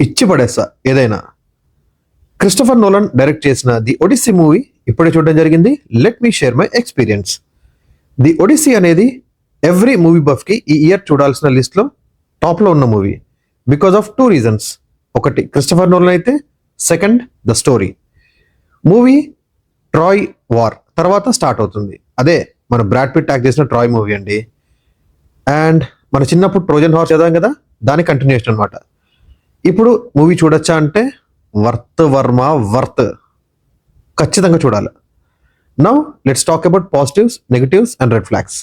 ఇచ్చి పడేస్తా ఏదైనా. క్రిస్టఫర్ నోలన్ డైరెక్ట్ చేసిన ది ఒడిస్సీ మూవీ ఇప్పుడే చూడడం జరిగింది. Let me share my experience. The Odyssey అనేది ఎవ్రీ మూవీ బఫ్కి ఈ ఇయర్ చూడాల్సిన లిస్ట్లో టాప్లో ఉన్న మూవీ బికాస్ ఆఫ్ 2 రీజన్స్. ఒకటి క్రిస్టఫర్ నోలన్ అయితే, second the story. Movie Troy war తర్వాత స్టార్ట్ అవుతుంది. అదే మన బ్రాడ్ పిట్ యాక్ట్ చేసిన ట్రాయ్ మూవీ అండి. అండ్ మన చిన్నప్పుడు ట్రోజన్ హార్స్ చదివాం కదా, దాని కంటిన్యూషన్ అనమాట. ఇప్పుడు మూవీ చూడొచ్చా అంటే వర్త్ ఖచ్చితంగా చూడాలి. Now let's talk about positives, negatives and red flags.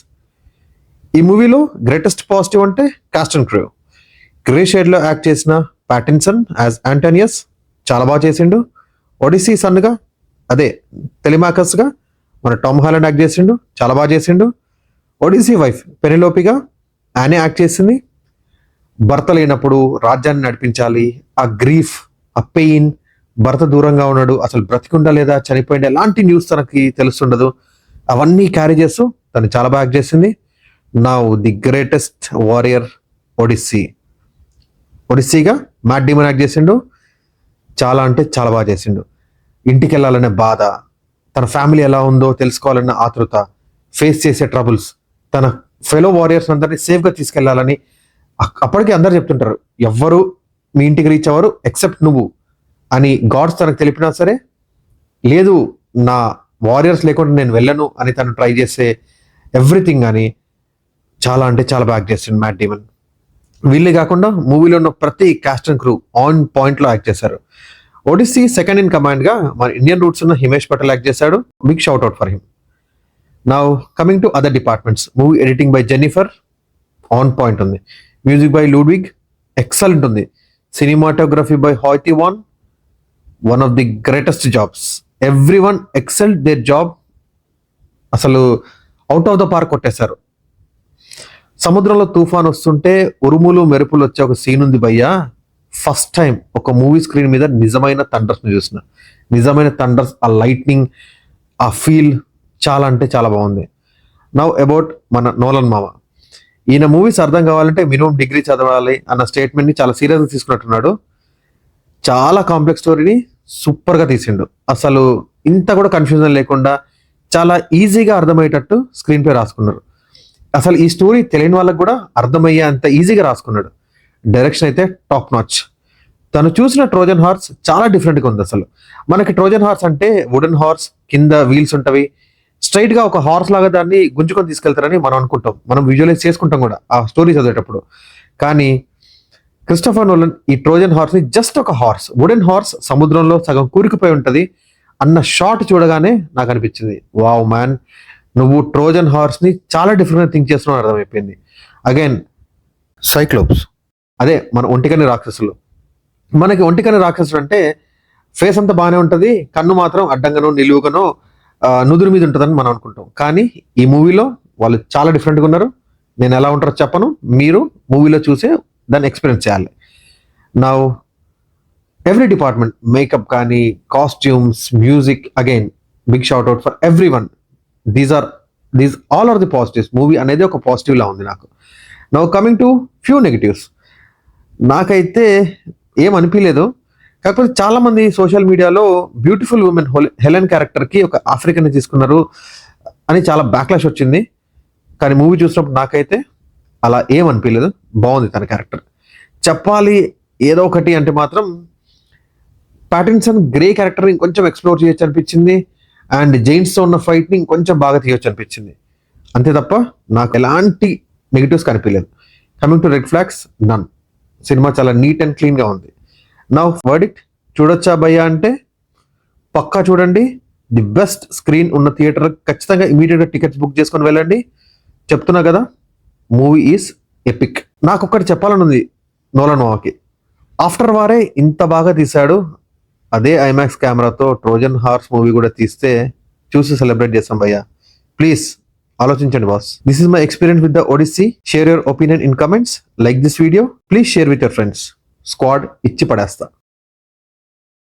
ఈ మూవీలో గ్రేటెస్ట్ పాజిటివ్ అంటే కాస్ట్ అండ్ క్రూ. గ్రే షేడ్లో యాక్ట్ చేసిన ప్యాటిన్సన్ యాజ్ యాంటోనియస్ చాలా బాగా చేసిండు. ఒడిస్సీ సన్గా అదే టెలిమాకస్గా మన టామ్ హాలండ్ యాక్ట్ చేసిండు, చాలా బాగా చేసిండు. ఒడిస్సీ వైఫ్ పెనిలోపిగా ఆనే యాక్ట్ చేసింది. భర్త లేనప్పుడు రాజ్యాన్ని నడిపించాలి, ఆ గ్రీఫ్, ఆ పెయిన్, భర్త దూరంగా ఉన్నాడు, అసలు బ్రతికుండా లేదా చనిపోయింది ఎలాంటి న్యూస్ తనకి తెలుస్తుండదు, అవన్నీ క్యారీ చేస్తూ తను చాలా బాగా యాక్ట్ చేసింది. నౌ ది గ్రేటెస్ట్ వారియర్ ఒడిస్సీగా మ్యాట్ డేమన్ యాక్ట్ చేసిండు, చాలా అంటే చాలా బాగా చేసిండు. ఇంటికి వెళ్ళాలనే బాధ, తన ఫ్యామిలీ ఎలా ఉందో తెలుసుకోవాలన్న ఆతృత, ఫేస్ చేసే ట్రబుల్స్, తన ఫెలో వారియర్స్ అందరినీ సేఫ్గా తీసుకెళ్లాలని. అప్పటికి అందరు చెప్తుంటారు ఎవ్వరు మీ ఇంటికి రీచ్ అవ్వరు ఎక్సెప్ట్ నువ్వు అని గాడ్స్ తనకు తెలిపినా సరే, లేదు నా వారియర్స్ లేకుండా నేను వెళ్ళను అని తను ట్రై చేసే ఎవ్రీథింగ్ కానీ చాలా అంటే చాలా బాగా చేసిండు మ్యాట్ డేమన్. వీళ్ళే కాకుండా మూవీలో ఉన్న ప్రతి కాస్ట్ అండ్ క్రూ ఆన్ పాయింట్లో యాక్ట్ చేశారు. ఒడిస్సీ సెకండ్ ఇన్ కమాండ్గా మన ఇండియన్ రూట్స్ ఉన్న హిమేష్ పటేల్ యాక్ట్ చేశాడు. Big shout out for him. Now coming to other departments. Movie editing by Jennifer on point ఉంది. మ్యూజిక్ బై లూడ్విగ్ ఎక్సలెంట్ ఉంది. Cinematography by Hoyte van, one of the greatest jobs. Every one excelled their job. అసలు out of the park కొట్టేశారు. సముద్రంలో తుఫాన్ వస్తుంటే ఉరుములు మెరుపులు వచ్చే ఒక సీన్ ఉంది భయ్యా. ఫస్ట్ టైం ఒక మూవీ స్క్రీన్ మీద నిజమైన థండర్స్ని చూసిన. నిజమైన థండర్స్, ఆ లైట్నింగ్, ఆ ఫీల్ చాలా అంటే చాలా బాగుంది. నౌ అబౌట్ మన నోలన్ మామ. ఈయన మూవీస్ అర్థం కావాలంటే మినిమం డిగ్రీ చదవాలి అన్న స్టేట్మెంట్ని చాలా సీరియస్గా తీసుకున్నట్టున్నాడు. చాలా కాంప్లెక్స్ స్టోరీని సూపర్గా తీసిండు. అసలు ఇంత కూడా కన్ఫ్యూజన్ లేకుండా చాలా ఈజీగా అర్థమయ్యేటట్టు స్క్రీన్ ప్లే రాసుకున్నారు. అసలు ఈ స్టోరీ తెలియని వాళ్ళకి కూడా అర్థమయ్యే అంత ఈజీగా రాసుకున్నాడు. డైరెక్షన్ అయితే టాప్ నాచ్. తను చూసిన ట్రోజన్ హార్స్ చాలా డిఫరెంట్గా ఉంది. అసలు మనకి ట్రోజన్ హార్స్ అంటే వుడెన్ హార్స్, కింద వీల్స్ ఉంటవి, స్ట్రైట్గా ఒక హార్స్ లాగా దాన్ని గుంజుకొని తీసుకెళ్తారని మనం అనుకుంటాం, మనం విజువలైజ్ చేసుకుంటాం కూడా ఆ స్టోరీ చదివేటప్పుడు. కానీ క్రిస్టఫర్ నోలన్ ఈ ట్రోజన్ హార్స్ని జస్ట్ ఒక హార్స్, వుడెన్ హార్స్ సముద్రంలో సగం కూరుకుపోయి ఉంటుంది అన్న షాట్ చూడగానే నాకు అనిపించింది, వావ్ మ్యాన్, నువ్వు ట్రోజన్ హార్స్ని చాలా డిఫరెంట్గా థింక్ చేస్తున్నావు అర్థమైపోయింది. అగైన్ సైక్లోప్స్, అదే మన ఒంటికని రాక్షసులు. మనకి ఒంటికని రాక్షసుడు అంటే ఫేస్ అంతా బాగానే ఉంటుంది, కన్ను మాత్రం అడ్డంగానో నిలువుగానో నుదురు మీద ఉంటుందని మనం అనుకుంటాం. కానీ ఈ మూవీలో వాళ్ళు చాలా డిఫరెంట్గా ఉన్నారు. నేను ఎలా ఉంటారో చెప్పను, మీరు మూవీలో చూసే దాన్ని ఎక్స్పీరియన్స్ చేయాలి. నా ఎవ్రీ డిపార్ట్మెంట్, మేకప్ కానీ, costumes, music, again big shout out for everyone. These all are the positives. Movie అనేది ఒక పాజిటివ్ లా ఉంది నాకు. Now coming to few negatives. నాకైతే ఏం అనిపించలేదు. కాకపోతే చాలా మంది సోషల్ మీడియాలో బ్యూటిఫుల్ ఉమెన్ హెలెన్ క్యారెక్టర్కి ఒక ఆఫ్రికన్ తీసుకున్నారు అని చాలా బ్యాక్లాష్ వచ్చింది. కానీ మూవీ చూసినప్పుడు నాకైతే అలా ఏం అనిపించలేదు, బాగుంది తన క్యారెక్టర్. చెప్పాలి ఏదో ఒకటి అంటే మాత్రం ప్యాటిన్సన్ గ్రే క్యారెక్టర్ని ఇంకొంచెం ఎక్స్ప్లోర్ చేయొచ్చు అనిపించింది. అండ్ జైన్స్తో ఉన్న ఫైట్ని ఇంకొంచెం బాగా తీయొచ్చు అనిపించింది. అంతే తప్ప నాకు ఎలాంటి నెగిటివ్స్ కనిపించలేదు. Coming to red flags, none. సినిమా చాలా నీట్ అండ్ క్లీన్గా ఉంది. నా వర్డిక్ట్, చూడొచ్చా భయ్యా అంటే పక్కా చూడండి. ది బెస్ట్ స్క్రీన్ ఉన్న థియేటర్ ఖచ్చితంగా ఇమీడియట్గా టికెట్స్ బుక్ చేసుకొని వెళ్ళండి. చెప్తున్నా కదా, మూవీ ఈజ్ ఎపిక్. నాకు ఒక్కటి చెప్పాలని ఉంది నోలన్ మామకి. ఆఫ్టర్ వారే ఇంత బాగా తీశాడు, అదే ఐమాక్స్ కెమెరాతో ట్రోజన్ హార్స్ మూవీ కూడా తీస్తే చూసి సెలబ్రేట్ చేస్తాం భయ్యా. ప్లీజ్ ఆలోచించండి boss. This is my experience with the Odyssey. Share your opinion in comments. Like this video. Please share with your friends. Squad ఇచ్చి పడేస్తా.